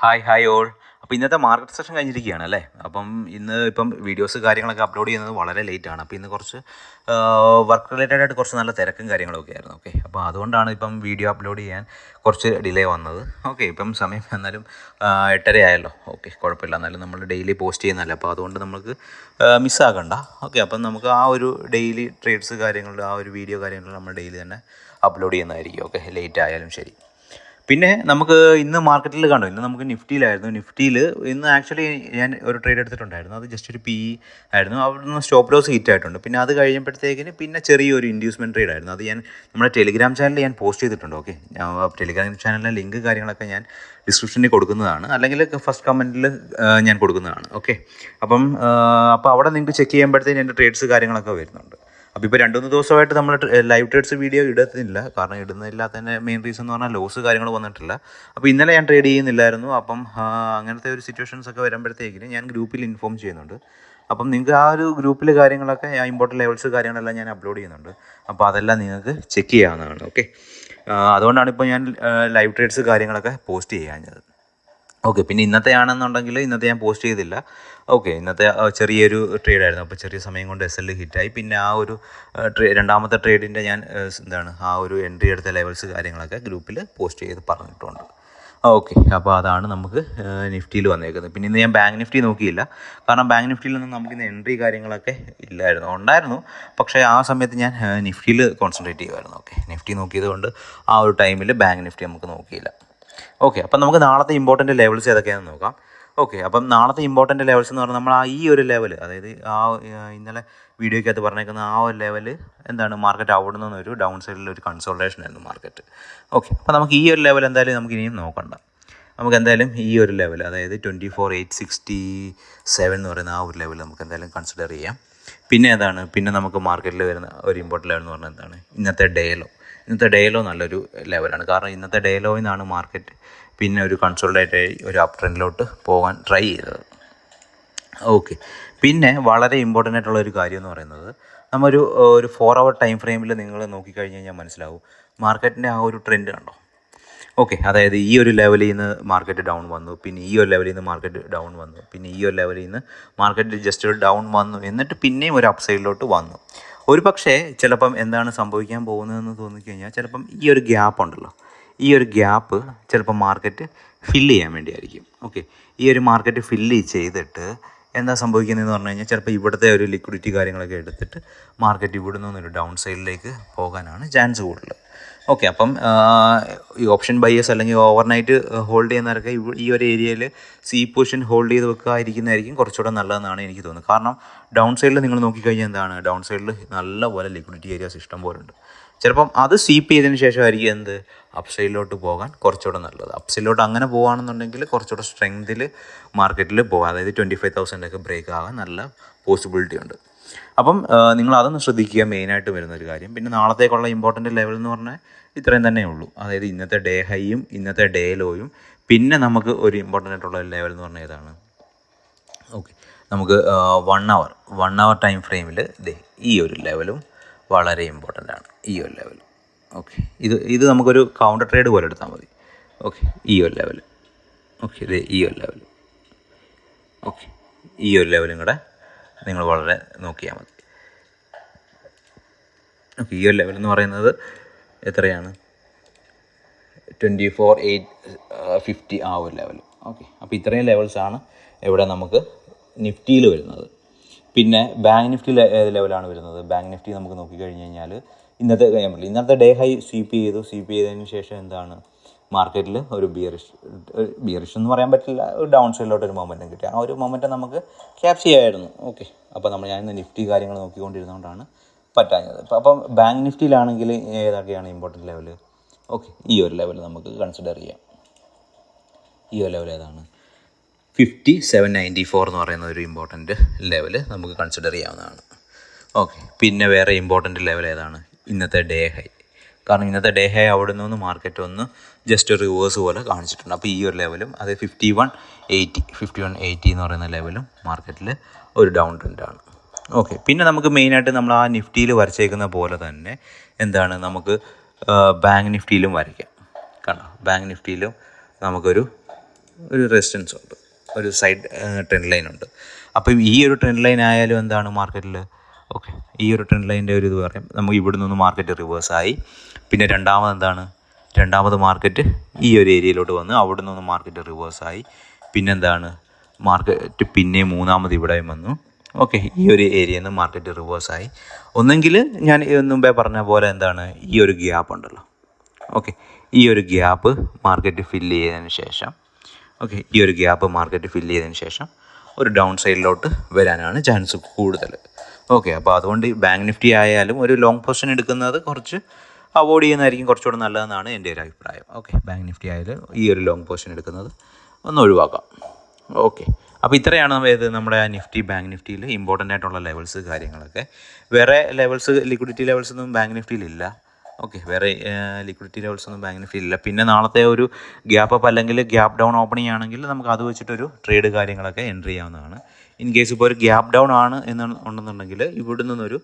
Hi all. അപ്പോൾ ഇന്നത്തെ market session കഴിഞ്ഞിരിക്കുകയാണ് അല്ലേ. അപ്പം ഇപ്പം വീഡിയോസ് കാര്യങ്ങളൊക്കെ അപ്ലോഡ് ചെയ്യുന്നത് വളരെ ലേറ്റാണ്. അപ്പോൾ ഇന്ന് കുറച്ച് വർക്ക് റിലേറ്റഡ് ആയിട്ട് കുറച്ച് നല്ല തിരക്കും കാര്യങ്ങളൊക്കെ ആയിരുന്നു. ഓക്കെ, അപ്പോൾ അതുകൊണ്ടാണ് ഇപ്പം വീഡിയോ അപ്ലോഡ് ചെയ്യാൻ കുറച്ച് ഡിലേ വന്നത്. ഓക്കെ, ഇപ്പം സമയം എന്നാലും 8:30 ആയല്ലോ. ഓക്കെ, കുഴപ്പമില്ല. എന്നാലും നമ്മൾ ഡെയിലി പോസ്റ്റ് ചെയ്യുന്നതല്ല, അപ്പോൾ അതുകൊണ്ട് നമുക്ക് മിസ്സാകണ്ട. ഓക്കെ, അപ്പം നമുക്ക് ആ ഒരു ഡെയിലി ട്രേഡ്സ് കാര്യങ്ങൾ, ആ ഒരു വീഡിയോ കാര്യങ്ങൾ നമ്മൾ ഡെയിലി തന്നെ അപ്ലോഡ് ചെയ്യുന്നതായിരിക്കും. ഓക്കെ, ലേറ്റ് ആയാലും ശരി. പിന്നെ നമുക്ക് ഇന്ന് മാർക്കറ്റിൽ കണ്ടു, ഇന്ന് നമുക്ക് നിഫ്റ്റിയിലായിരുന്നു. നിഫ്റ്റിയിൽ ഇന്ന് ആക്ച്വലി ഞാൻ ഒരു ട്രേഡ് എടുത്തിട്ടുണ്ടായിരുന്നു. അത് ജസ്റ്റ് ഒരു PE ആയിരുന്നു. അവിടെ നിന്ന് സ്റ്റോപ്പ് ലോസ് ഹിറ്റ് ആയിട്ടുണ്ട്. പിന്നെ അത് കഴിഞ്ഞപ്പോഴത്തേക്കിന് പിന്നെ ചെറിയൊരു ഇൻഡ്യൂസ്മെൻറ്റ് ട്രേഡ് ആയിരുന്നു. അത് ഞാൻ നമ്മുടെ ടെലിഗ്രാം ചാനലിൽ ഞാൻ പോസ്റ്റ് ചെയ്തിട്ടുണ്ട്. ഓക്കെ, ടെലിഗ്രാം ചാനലിലെ ലിങ്ക് കാര്യങ്ങളൊക്കെ ഞാൻ ഡിസ്ക്രിപ്ഷനിൽ കൊടുക്കുന്നതാണ്, അല്ലെങ്കിൽ ഫസ്റ്റ് കമൻറ്റിൽ ഞാൻ കൊടുക്കുന്നതാണ്. ഓക്കെ, അപ്പോൾ അവിടെ നിങ്ങൾക്ക് ചെക്ക് ചെയ്യുമ്പോഴത്തേന് എൻ്റെ ട്രേഡ്സ് കാര്യങ്ങളൊക്കെ വരുന്നുണ്ട്. അപ്പോൾ ഇപ്പോൾ 2-3 ദിവസമായിട്ട് നമ്മൾ ലൈവ് ട്രേഡ്സ് വീഡിയോ ഇടുന്നില്ല. കാരണം ഇടുന്നില്ലാത്തതിൻ്റെ മെയിൻ റീസൺ എന്ന് പറഞ്ഞാൽ ലോസ് കാര്യങ്ങൾ വന്നിട്ടില്ല. അപ്പോൾ ഇന്നലെ ഞാൻ ട്രേഡ് ചെയ്യുന്നില്ലായിരുന്നു. അപ്പം അങ്ങനത്തെ ഒരു സിറ്റുവേഷൻസ് ഒക്കെ വരുമ്പോഴത്തേക്കിന് ഞാൻ ഗ്രൂപ്പിൽ ഇൻഫോം ചെയ്യുന്നുണ്ട്. അപ്പം നിങ്ങൾക്ക് ആ ഒരു ഗ്രൂപ്പിൽ കാര്യങ്ങളൊക്കെ ഇമ്പോർട്ടൻറ്റ് ലെവൽസ് കാര്യങ്ങളെല്ലാം ഞാൻ അപ്ലോഡ് ചെയ്യുന്നുണ്ട്. അപ്പോൾ അതെല്ലാം നിങ്ങൾക്ക് ചെക്ക് ചെയ്യാവുന്നതാണ്. ഓക്കെ, അതുകൊണ്ടാണ് ഇപ്പോൾ ഞാൻ ലൈവ് ട്രേഡ്സ് കാര്യങ്ങളൊക്കെ പോസ്റ്റ് ചെയ്യാഞ്ഞത്. ഓക്കെ, പിന്നെ ഇന്നത്തെ ഞാൻ പോസ്റ്റ് ചെയ്തില്ല. ഓക്കെ, ഇന്നത്തെ ചെറിയൊരു ട്രേഡായിരുന്നു. അപ്പോൾ ചെറിയ സമയം കൊണ്ട് SL ഹിറ്റായി. പിന്നെ ആ ഒരു രണ്ടാമത്തെ ട്രേഡിൻ്റെ ഞാൻ ആ ഒരു എൻട്രി എടുത്ത ലെവൽസ് കാര്യങ്ങളൊക്കെ ഗ്രൂപ്പിൽ പോസ്റ്റ് ചെയ്ത് പറഞ്ഞിട്ടുണ്ട്. ഓക്കെ, അപ്പോൾ അതാണ് നമുക്ക് നിഫ്റ്റിയിൽ വന്നേക്കുന്നത്. പിന്നെ ഇന്ന് ഞാൻ ബാങ്ക് നിഫ്റ്റി നോക്കിയില്ല. കാരണം ബാങ്ക് നിഫ്റ്റിയിലൊന്നും നമുക്കിന്ന് എൻട്രി കാര്യങ്ങളൊക്കെ ഉണ്ടായിരുന്നു. പക്ഷേ ആ സമയത്ത് ഞാൻ നിഫ്റ്റിയിൽ കോൺസെൻട്രേറ്റ് ചെയ്യുമായിരുന്നു. ഓക്കെ, നിഫ്റ്റി നോക്കിയത് കൊണ്ട് ആ ഒരു ടൈമിൽ ബാങ്ക് നിഫ്റ്റി നമുക്ക് നോക്കിയില്ല. ഓക്കെ, അപ്പം നമുക്ക് നാളത്തെ ഇമ്പോർട്ടൻറ്റ് ലെവൽസ് ഏതൊക്കെയാണെന്ന് നോക്കാം. ഓക്കെ, അപ്പം നാളത്തെ ഇമ്പോർട്ടൻറ്റ് ലെവൽസ് എന്ന് പറഞ്ഞാൽ നമ്മൾ ഈ ഒരു ലെവൽ, അതായത് ഇന്നലെ വീഡിയോയ്ക്കകത്ത് പറഞ്ഞേക്കുന്ന ആ ഒരു ലെവൽ മാർക്കറ്റ് അവിടെ നിന്നൊരു ഡൗൺ സൈഡിലൊരു കൺസോൾട്ടേഷൻ ആയിരുന്നു മാർക്കറ്റ്. ഓക്കെ, അപ്പോൾ നമുക്ക് ഈ ഒരു ലെവൽ എന്തായാലും നമുക്ക് ഇനിയും നോക്കണ്ട. നമുക്ക് എന്തായാലും ഈ ഒരു ലെവൽ, അതായത് 24,867 എന്ന് പറയുന്ന ആ ഒരു ലെവൽ നമുക്ക് എന്തായാലും കൺസിഡർ ചെയ്യാം. പിന്നെ നമുക്ക് മാർക്കറ്റിൽ വരുന്ന ഒരു ഇമ്പോർട്ടൻറ്റ് ലെവൽ എന്ന് പറഞ്ഞാൽ ഇന്നത്തെ ഡേ ലോ നല്ലൊരു ലെവലാണ്. കാരണം ഇന്നത്തെ ഡേ ലോയിൽ നിന്നാണ് മാർക്കറ്റ് പിന്നെ ഒരു കൺസോൾട്ടേറ്റ് ആയി ഒരു അപ്പ് ട്രെൻഡിലോട്ട് പോകാൻ ട്രൈ ചെയ്തത്. ഓക്കെ, പിന്നെ വളരെ ഇമ്പോർട്ടൻ്റ് ആയിട്ടുള്ള ഒരു കാര്യം എന്ന് പറയുന്നത്, ഒരു 4 hour ടൈം ഫ്രെയിമിൽ നിങ്ങൾ നോക്കിക്കഴിഞ്ഞ് കഴിഞ്ഞാൽ മനസ്സിലാവും മാർക്കറ്റിൻ്റെ ആ ഒരു ട്രെൻഡ് കണ്ടോ. ഓക്കെ, അതായത് ഈ ഒരു ലെവലിൽ നിന്ന് മാർക്കറ്റ് ഡൗൺ വന്നു, പിന്നെ ഈ ഒരു ലെവലിൽ നിന്ന് മാർക്കറ്റ് ഡൗൺ വന്നു, പിന്നെ ഈ ഒരു ലെവലിൽ നിന്ന് മാർക്കറ്റ് ജസ്റ്റ് ഒരു ഡൗൺ വന്നു, എന്നിട്ട് പിന്നെയും ഒരു അപ്പ് സൈഡിലോട്ട് വന്നു. ഒരു പക്ഷേ ചിലപ്പം എന്താണ് സംഭവിക്കാൻ പോകുന്നതെന്ന് തോന്നിക്കഴിഞ്ഞാൽ, ചിലപ്പം ഈ ഒരു ഗ്യാപ്പ് ഉണ്ടല്ലോ, ഈ ഒരു ഗ്യാപ്പ് ചിലപ്പം മാർക്കറ്റ് ഫില്ല് ചെയ്യാൻ വേണ്ടിയായിരിക്കും. ഓക്കെ, ഈ ഒരു മാർക്കറ്റ് ഫില്ല് ചെയ്തിട്ട് എന്താ സംഭവിക്കുന്നതെന്ന് പറഞ്ഞു കഴിഞ്ഞാൽ, ചിലപ്പോൾ ഇവിടുത്തെ ഒരു ലിക്വിഡിറ്റി കാര്യങ്ങളൊക്കെ എടുത്തിട്ട് മാർക്കറ്റ് ഇവിടെ നിന്നൊരു ഡൗൺ സൈഡിലേക്ക് പോകാനാണ് ചാൻസ് കൂടുതൽ. ഓക്കെ, അപ്പം ഈ ഓപ്ഷൻ ബയേഴ്സ് അല്ലെങ്കിൽ ഓവർനൈറ്റ് ഹോൾഡ് ചെയ്യുന്നവരൊക്കെ ഈ ഒരു ഏരിയയിൽ പൊസിഷൻ ഹോൾഡ് ചെയ്ത് വെക്കാതിരിക്കുന്നതായിരിക്കും കുറച്ചുകൂടെ നല്ലതെന്നാണ് എനിക്ക് തോന്നുന്നത്. കാരണം ഡൗൺ സൈഡിൽ നിങ്ങൾ നോക്കിക്കഴിഞ്ഞാൽ ഡൗൺ സൈഡിൽ നല്ലപോലെ ലിക്വിഡിറ്റി ഏരിയാസ് ഇഷ്ടം പോലെ ഉണ്ട്. ചിലപ്പം അത് സ്വീപ്പ് ചെയ്തതിന് ശേഷമായിരിക്കും അപ്പ് സൈഡിലോട്ട് പോകാൻ കുറച്ചുകൂടെ നല്ലത്. അപ്പ് സൈഡിലോട്ട് അങ്ങനെ പോകുകയാണെന്നുണ്ടെങ്കിൽ കുറച്ചുകൂടെ സ്ട്രെങ്തിൽ മാർക്കറ്റിൽ പോകാം. അതായത് 25,000 ബ്രേക്ക് ആകാൻ നല്ല പോസിബിലിറ്റി ഉണ്ട്. അപ്പം നിങ്ങൾ അതൊന്ന് ശ്രദ്ധിക്കുക, മെയിനായിട്ട് വരുന്നൊരു കാര്യം. പിന്നെ നാളത്തേക്കുള്ള ഇമ്പോർട്ടൻറ്റ് ലെവൽ എന്ന് പറഞ്ഞാൽ ഇത്രയും തന്നെ ഉള്ളൂ. അതായത് ഇന്നത്തെ ഡേ ഹൈയും ഇന്നത്തെ ഡേ ലോയും. പിന്നെ നമുക്ക് ഒരു ഇമ്പോർട്ടൻ്റ് ആയിട്ടുള്ള ലെവൽ എന്ന് പറഞ്ഞാൽ ഏതാണ്? ഓക്കെ, നമുക്ക് 1 hour ടൈം ഫ്രെയിമിൽ ഈ ഒരു ലെവലും വളരെ ഇമ്പോർട്ടൻ്റ് ആണ്, ഈ ഒരു ലെവൽ. ഓക്കെ, ഇത് നമുക്കൊരു കൗണ്ടർ ട്രേഡ് പോലെ എടുത്താൽ മതി. ഓക്കെ, ഈ ഒരു ലെവൽ. ഓക്കെ, ഈ ഒരു ലെവൽ. ഓക്കെ, ഈ ഒരു ലെവലും കൂടെ നിങ്ങൾ വളരെ നോക്കിയാൽ മതി. ഓക്കെ, ഈ ഒരു ലെവൽ എന്ന് പറയുന്നത് എത്രയാണ്? 24,850 ആ ഒരു ലെവൽ. ഓക്കെ, അപ്പോൾ ഇത്രയും ലെവൽസാണ് ഇവിടെ നമുക്ക് നിഫ്റ്റിയിൽ വരുന്നത്. പിന്നെ ബാങ്ക് നിഫ്റ്റിയിൽ ഏത് ലെവലാണ് വരുന്നത്? ബാങ്ക് നിഫ്റ്റി നമുക്ക് നോക്കിക്കഴിഞ്ഞ് കഴിഞ്ഞാൽ ഇന്നത്തെ ഡേ ഹൈ സ്വീപ്പ് ചെയ്തതിന് ശേഷം മാർക്കറ്റിൽ ഒരു ബിയറിഷ് എന്ന് പറയാൻ പറ്റില്ല, ഒരു ഡൗൺ സൈഡിലോട്ട് ഒരു മൊമെൻറ്റം കിട്ടി. ആ ഒരു മൊമെൻറ്റം നമുക്ക് ക്യാപ്ചർ ചെയ്യാമായിരുന്നു. ഓക്കെ, അപ്പോൾ ഞാനിന്ന് നിഫ്റ്റി കാര്യങ്ങൾ നോക്കിക്കൊണ്ടിരുന്നതുകൊണ്ടാണ് പറ്റാഞ്ഞത്. അപ്പം ബാങ്ക് നിഫ്റ്റിയിലാണെങ്കിൽ ഏതൊക്കെയാണ് ഇമ്പോർട്ടൻറ്റ് ലെവൽ? ഓക്കെ, ഈ ഒരു ലെവൽ നമുക്ക് കൺസിഡർ ചെയ്യാം. ഈ ഒരു ലെവൽ ഏതാണ്? 5794 എന്ന് പറയുന്ന ഒരു ഇമ്പോർട്ടൻറ്റ് ലെവൽ നമുക്ക് കൺസിഡർ ചെയ്യാവുന്നതാണ്. ഓക്കെ, പിന്നെ വേറെ ഇമ്പോർട്ടൻറ്റ് ലെവൽ ഏതാണ്? ഇന്നത്തെ ഡേ ഹൈ. കാരണം ഇന്നത്തെ ഡേ ഹൈ അവിടെ നിന്ന് മാർക്കറ്റ് ഒന്ന് ജസ്റ്റ് ഒരു റിവേഴ്സ് പോലെ കാണിച്ചിട്ടുണ്ട്. അപ്പോൾ ഈ ഒരു ലെവലും, അത് 5180 എന്ന് പറയുന്ന ലെവലും മാർക്കറ്റിൽ ഒരു ഡൗൺ ട്രെൻഡാണ്. ഓക്കെ, പിന്നെ നമുക്ക് മെയിനായിട്ട് നമ്മൾ ആ നിഫ്റ്റിയിൽ വരച്ചേക്കുന്ന പോലെ തന്നെ നമുക്ക് ബാങ്ക് നിഫ്റ്റിയിലും വരയ്ക്കാം. കണ്ടോ, ബാങ്ക് നിഫ്റ്റിയിലും നമുക്കൊരു ഒരു റെസിസ്റ്റൻസ് ഉണ്ട്, ഒരു സൈഡ് ട്രെൻഡ് ലൈൻ ഉണ്ട്. അപ്പം ഈ ഒരു ട്രെൻഡ് ലൈൻ ആയാലും എന്താണ് മാർക്കറ്റിൽ ഓക്കെ, ഈ ഒരു ട്രെൻഡ് ലൈൻ്റെ ഒരു ഇത് പറയാം, നമുക്ക് ഇവിടെ നിന്ന് മാർക്കറ്റ് റിവേഴ്സായി. പിന്നെ രണ്ടാമത് മാർക്കറ്റ് ഈ ഒരു ഏരിയയിലോട്ട് വന്ന് അവിടെ നിന്ന് മാർക്കറ്റ് റിവേഴ്സായി. പിന്നെന്താണ് മാർക്കറ്റ് പിന്നെ മൂന്നാമത് ഇവിടെയും വന്നു. ഓക്കെ, ഈ ഒരു ഏരിയയിൽ നിന്ന് മാർക്കറ്റ് റിവേഴ്സായി. ഒന്നെങ്കിൽ ഞാൻ മുമ്പേ പറഞ്ഞ പോലെ എന്താണ് ഈ ഒരു ഗ്യാപ്പ് ഉണ്ടല്ലോ, ഓക്കെ, ഈ ഒരു ഗ്യാപ്പ് മാർക്കറ്റ് ഫില്ല് ചെയ്തതിന് ശേഷം ഈ ഒരു ഗ്യാപ്പ് മാർക്കറ്റ് ഫില്ല് ചെയ്തതിന് ശേഷം ഒരു ഡൗൺ സൈഡിലോട്ട് വരാനാണ് ചാൻസ് കൂടുതൽ. ഓക്കെ, അപ്പോൾ അതുകൊണ്ട് ബാങ്ക് നിഫ്റ്റി ആയാലും ഒരു ലോങ് പൊസിഷൻ എടുക്കുന്നത് കുറച്ച് അവോയ്ഡ് ചെയ്യുന്നതായിരിക്കും കുറച്ചുകൂടെ നല്ലതെന്നാണ് എൻ്റെ ഒരു അഭിപ്രായം. ഓക്കെ, ബാങ്ക് നിഫ്റ്റി ആയാലും ഈ ഒരു ലോങ് പൊസിഷൻ എടുക്കുന്നത് ഒന്ന് ഒഴിവാക്കാം. ഓക്കെ, അപ്പോൾ ഇത്രയാണ് നമ്മുടെ നിഫ്റ്റി ബാങ്ക് നിഫ്റ്റിയിൽ ഇമ്പോർട്ടൻ്റ് ആയിട്ടുള്ള ലെവൽസ് കാര്യങ്ങളൊക്കെ. വേറെ ലെവൽസ് ലിക്വിഡിറ്റി ലെവൽസ് ഒന്നും ബാങ്ക് നിഫ്റ്റിയിലില്ല. ഓക്കെ, വേറെ ലിക്വിഡിറ്റി ലെവൽസ് ഒന്നും ബാങ്ക് നിഫ്റ്റിയിലില്ല. പിന്നെ നാളത്തെ ഒരു ഗ്യാപ്പ് അപ്പ് അല്ലെങ്കിൽ ഗ്യാപ്പ് ഡൗൺ ഓപ്പണിംഗ് ആണെങ്കിൽ നമുക്ക് അത് വെച്ചിട്ടൊരു ട്രേഡ് കാര്യങ്ങളൊക്കെ എൻട്രി ചെയ്യാവുന്നതാണ്. ഇൻ കേസ് ഇപ്പോൾ ഒരു ഗ്യാപ്പ് ഡൗൺ ആണ് ഉണ്ടെന്നുണ്ടെങ്കിൽ ഇവിടെ നിന്നൊരു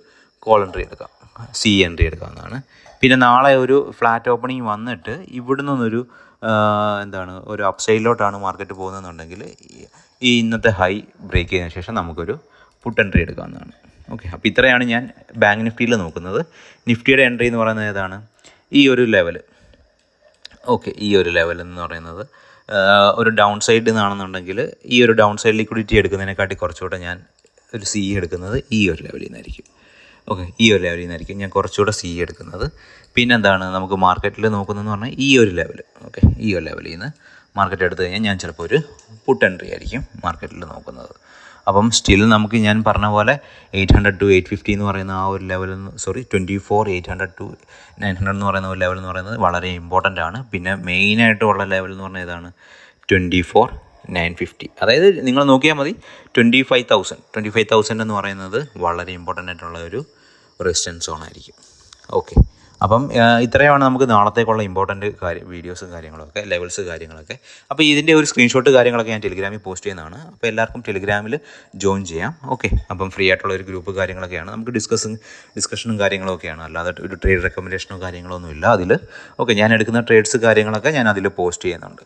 കോൾ എൻട്രി എടുക്കാം, സി എൻട്രി എടുക്കാവുന്നതാണ്. പിന്നെ നാളെ ഒരു ഫ്ലാറ്റ് ഓപ്പണിംഗ് വന്നിട്ട് ഇവിടെ നിന്നൊരു ഒരു അപ്സൈഡിലോട്ടാണ് മാർക്കറ്റ് പോകുന്നതെന്നുണ്ടെങ്കിൽ ഈ ഇന്നത്തെ ഹൈ ബ്രേക്ക് ചെയ്തതിന് ശേഷം നമുക്കൊരു പുട്ട് എൻട്രി എടുക്കാവുന്നതാണ്. ഓക്കെ, അപ്പോൾ ഇത്രയാണ് ഞാൻ ബാങ്ക് നിഫ്റ്റിയിൽ നോക്കുന്നത്. നിഫ്റ്റിയുടെ എൻട്രി എന്ന് പറയുന്നത് ഏതാണ്, ഈ ഒരു ലെവൽ. ഓക്കെ, ഈ ഒരു ലെവൽ എന്ന് പറയുന്നത് ഒരു ഡൗൺ സൈഡ് നിന്നാണെന്നുണ്ടെങ്കിൽ ഈ ഒരു ഡൗൺ സൈഡ് ലിക്വിഡിറ്റി എടുക്കുന്നതിനെക്കാട്ടി കുറച്ചുകൂടെ ഞാൻ ഒരു സി എടുക്കുന്നത് ഈ ഒരു ലെവലിൽ നിന്നായിരിക്കും. ഓക്കെ, ഈ ഒരു ലെവലിൽ നിന്നായിരിക്കും ഞാൻ കുറച്ചുകൂടെ സി എടുക്കുന്നത്. പിന്നെന്താണ് നമുക്ക് മാർക്കറ്റിൽ നോക്കുന്നതെന്ന് പറഞ്ഞാൽ ഈ ഒരു ലെവൽ. ഓക്കെ, ഈ ഒരു ലെവലിൽ നിന്ന് മാർക്കറ്റ് എടുത്തു കഴിഞ്ഞാൽ ഞാൻ ചിലപ്പോൾ ഒരു പുട്ട് എൻട്രി ആയിരിക്കും മാർക്കറ്റിൽ നോക്കുന്നത്. അപ്പം സ്റ്റിൽ നമുക്ക് ഞാൻ പറഞ്ഞ പോലെ 800 to 850 എന്ന് പറയുന്ന ആ ഒരു ലെവൽ, 24,800 to 900 എന്ന് പറയുന്ന ഒരു ലെവൽ എന്ന് പറയുന്നത് വളരെ ഇമ്പോർട്ടൻ്റ് ആണ്. പിന്നെ മെയിനായിട്ടുള്ള ലെവൽ എന്ന് പറഞ്ഞാൽ ഇതാണ് 24,950. അതായത് നിങ്ങൾ നോക്കിയാൽ മതി 25,000 എന്ന് പറയുന്നത് വളരെ ഇമ്പോർട്ടൻ്റ് ആയിട്ടുള്ള ഒരു റെസിസ്റ്റൻസ് സോണായിരിക്കും. ഓക്കെ, അപ്പം ഇത്രയാണ് നമുക്ക് നാളത്തേക്കുള്ള ഇമ്പോർട്ടൻറ്റ് വീഡിയോസും കാര്യങ്ങളൊക്കെ, ലെവൽസ് കാര്യങ്ങളൊക്കെ. അപ്പോൾ ഇതിൻ്റെ ഒരു സ്ക്രീൻഷോട്ട് കാര്യങ്ങളൊക്കെ ഞാൻ ടെലിഗ്രാമിൽ പോസ്റ്റ് ചെയ്യുന്നതാണ്. അപ്പോൾ എല്ലാവർക്കും ടെലിഗ്രാമിൽ ജോയിൻ ചെയ്യാം. ഓക്കെ, അപ്പം ഫ്രീ ആയിട്ടുള്ള ഒരു ഗ്രൂപ്പ് കാര്യങ്ങളൊക്കെയാണ്, നമുക്ക് ഡിസ്കഷനും കാര്യങ്ങളൊക്കെയാണ്, അല്ലാതെ ഒരു ട്രേഡ് റെക്കമെൻഡേഷനോ കാര്യങ്ങളൊന്നും ഇല്ല അതിൽ. ഓക്കെ, ഞാൻ എടുക്കുന്ന ട്രേഡ്സ് കാര്യങ്ങളൊക്കെ ഞാൻ അതിൽ പോസ്റ്റ് ചെയ്യുന്നുണ്ട്.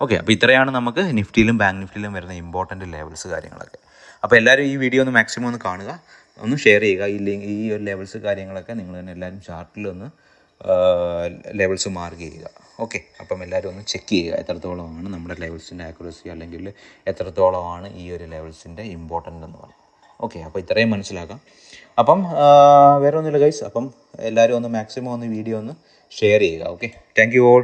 ഓക്കെ, അപ്പോൾ ഇത്രയാണ് നമുക്ക് നിഫ്റ്റിയിലും ബാങ്ക് നിഫ്റ്റിയിലും വരുന്ന ഇമ്പോർട്ടൻറ്റ് ലെവൽസ് കാര്യങ്ങളൊക്കെ. അപ്പോൾ എല്ലാവരും ഈ വീഡിയോ ഒന്ന് മാക്സിമം ഒന്ന് കാണുക, ഒന്ന് ഷെയർ ചെയ്യുക. ഈ ഒരു ലെവൽസ് കാര്യങ്ങളൊക്കെ നിങ്ങൾ തന്നെ എല്ലാവരും ചാർട്ടിലൊന്ന് ലെവൽസ് മാർക്ക് ചെയ്യുക. ഓക്കെ, അപ്പം എല്ലാവരും ഒന്ന് ചെക്ക് ചെയ്യുക എത്രത്തോളമാണ് നമ്മുടെ ലെവൽസിൻ്റെ ആക്യുറസി, അല്ലെങ്കിൽ എത്രത്തോളമാണ് ഈ ഒരു ലെവൽസിൻ്റെ ഇമ്പോർട്ടൻ്റ് എന്ന് പറയുന്നത്. ഓക്കെ, അപ്പോൾ ഇത്രയും മനസ്സിലാക്കാം. അപ്പം വേറെ ഒന്നുമില്ല ഗൈസ്, അപ്പം എല്ലാവരും ഒന്ന് മാക്സിമം ഒന്ന് വീഡിയോ ഒന്ന് ഷെയർ ചെയ്യുക. Okay, thank you all.